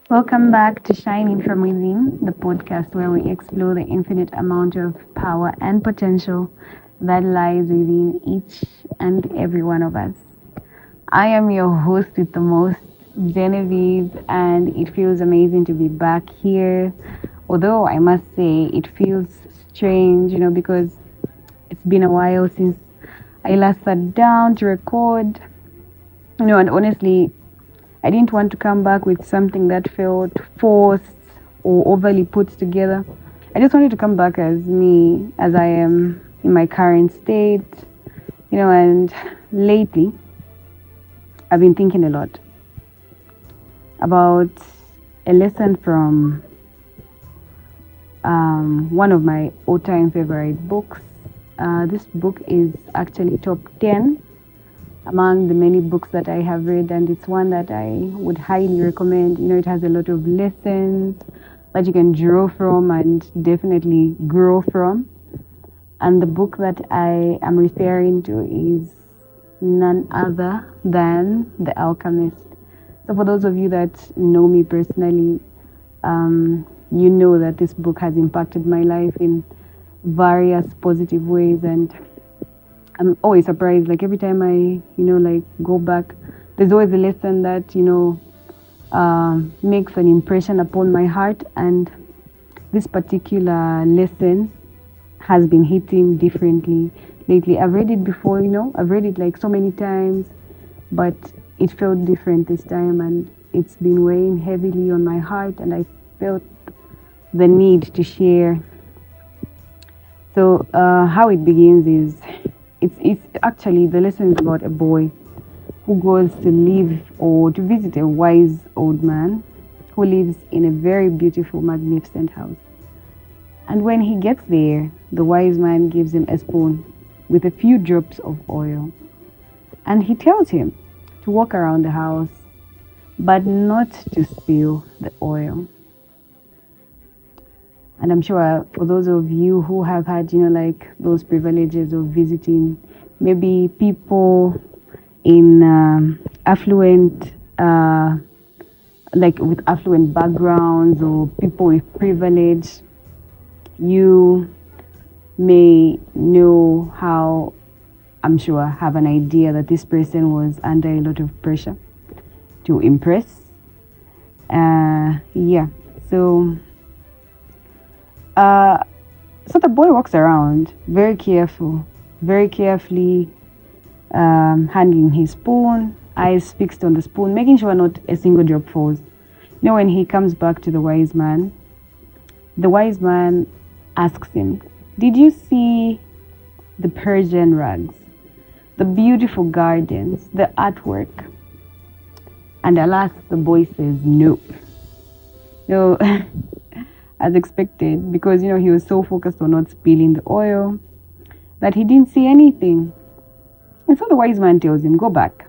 Welcome back to Shining from Within, the podcast where we explore the infinite amount of power and potential that lies within each and every one of us. I am your host with the most, Genevieve, and it feels amazing to be back here. Although I must say it feels strange, because it's been a while since I last sat down to record, and honestly, I didn't want to come back with something that felt forced or overly put together. I just wanted to come back as me, as I am in my current state, and lately I've been thinking a lot about a lesson from one of my all-time favorite books. This book is actually top 10 among the many books that I have read, and it's one that I would highly recommend. It has a lot of lessons that you can draw from and definitely grow from. And the book that I am referring to is none other than The Alchemist. So, for those of you that know me personally, you know that this book has impacted my life in various positive ways, and I'm always surprised. Like every time I, go back, there's always a lesson that makes an impression upon my heart, and this particular lesson has been hitting differently lately. I've read it before, I've read it like so many times, but it felt different this time, and it's been weighing heavily on my heart, and I felt the need to share. So how it begins is it's actually the lesson is about a boy who goes to live or to visit a wise old man who lives in a very beautiful, magnificent house. And when he gets there, the wise man gives him a spoon with a few drops of oil. And he tells him to walk around the house, but not to spill the oil. And I'm sure for those of you who have had, like those privileges of visiting maybe people in affluent, like with affluent backgrounds or people with privilege, you may know how, I'm sure, have an idea that this person was under a lot of pressure to impress. Yeah, so so the boy walks around very carefully, handling his spoon, eyes fixed on the spoon, making sure not a single drop falls. When he comes back to the wise man asks him, "Did you see the Persian rugs, the beautiful gardens, the artwork?" And alas, the boy says, "Nope." No, as expected, because he was so focused on not spilling the oil that he didn't see anything. And so the wise man tells him, go back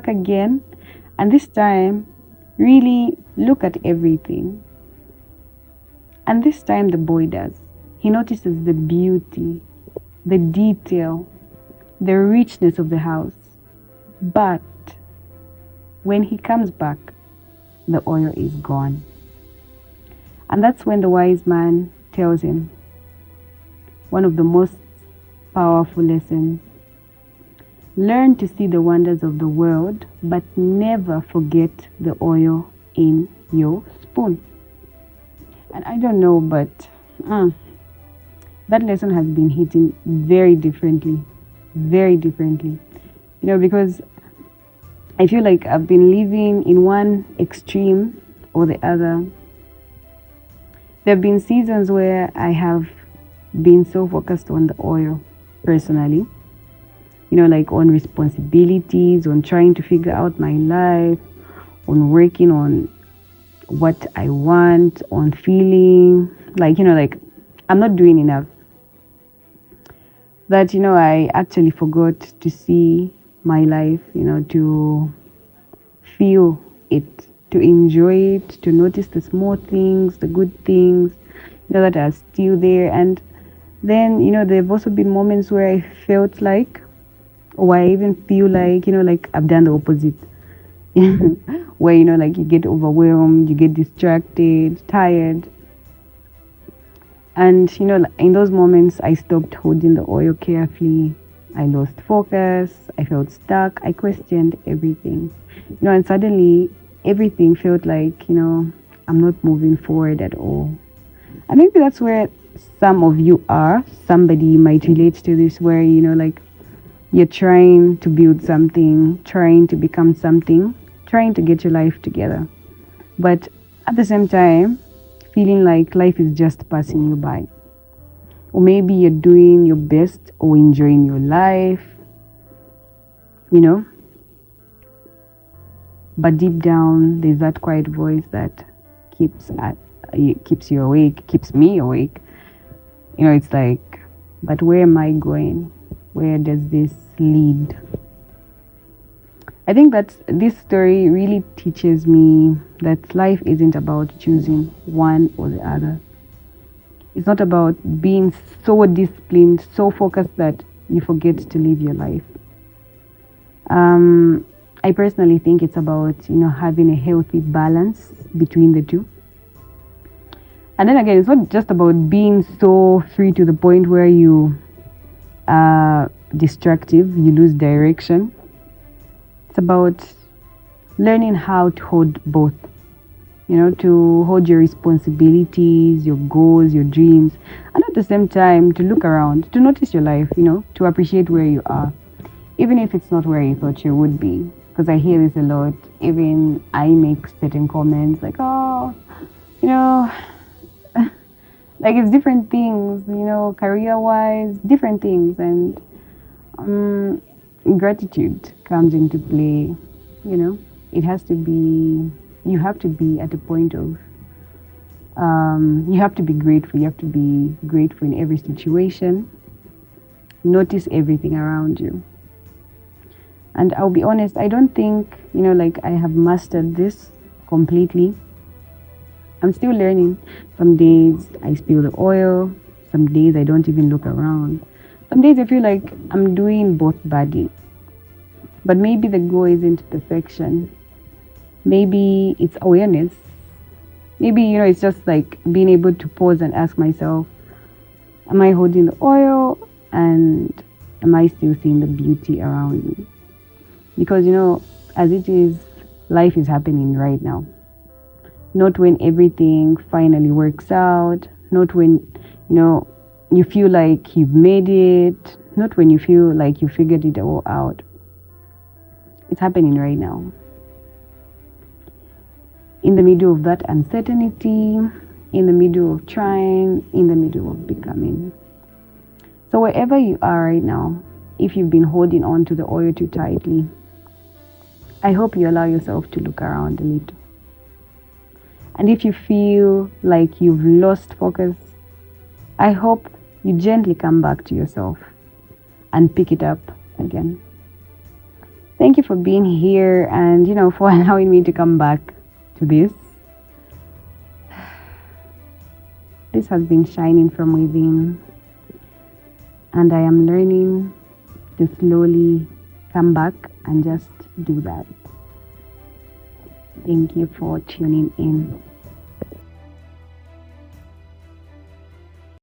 again, and this time really look at everything. And this time the boy does. He notices the beauty, the detail, the richness of the house. But when he comes back, the oil is gone. And that's when the wise man tells him one of the most powerful lessons. Learn to see the wonders of the world, but never forget the oil in your spoon. And I don't know, but that lesson has been hitting very differently. Because I feel like I've been living in one extreme or the other. There have been seasons where I have been so focused on the oil personally, like on responsibilities, on trying to figure out my life, on working on what I want, on feeling like, I'm not doing enough. That, I actually forgot to see my life, to feel it, to enjoy it, to notice the small things, the good things, that are still there. And then, there have also been moments where I felt like, or I even feel like, like I've done the opposite. where, like you get overwhelmed, you get distracted, tired. And, in those moments, I stopped holding the oil carefully. I lost focus. I felt stuck. I questioned everything. And suddenly everything felt like, I'm not moving forward at all. And maybe that's where some of you are. Somebody might relate to this, where, like you're trying to build something, trying to become something, trying to get your life together. But at the same time, feeling like life is just passing you by. Or maybe you're doing your best or enjoying your life, but deep down there's that quiet voice that keeps you awake, keeps me awake. It's like, but where am I going? Where does this lead? I think that this story really teaches me that life isn't about choosing one or the other. It's not about being so disciplined, so focused that you forget to live your life. I personally think it's about, having a healthy balance between the two. And then again, it's not just about being so free to the point where you are destructive, you lose direction. It's about learning how to hold both, to hold your responsibilities, your goals, your dreams, and at the same time to look around, to notice your life, to appreciate where you are, even if it's not where you thought you would be. Because I hear this a lot. Even I make certain comments like, oh, like it's different things, career-wise, different things. And gratitude comes into play. It has to be, you have to be at a point of, you have to be grateful. You have to be grateful in every situation. Notice everything around you. And I'll be honest, I don't think, like I have mastered this completely. I'm still learning. Some days I spill the oil. Some days I don't even look around. Some days I feel like I'm doing both badly. But maybe the goal isn't perfection. Maybe it's awareness. Maybe, it's just like being able to pause and ask myself, am I holding the oil? And am I still seeing the beauty around me? Because, as it is, life is happening right now. Not when everything finally works out. Not when, you feel like you've made it. Not when you feel like you figured it all out. It's happening right now. In the middle of that uncertainty, in the middle of trying, in the middle of becoming. So wherever you are right now, if you've been holding on to the oil too tightly, I hope you allow yourself to look around a little. And if you feel like you've lost focus, I hope you gently come back to yourself and pick it up again. Thank you for being here and, for allowing me to come back to this. This has been Shining from Within, and I am learning to slowly come back and just do that. Thank you for tuning in.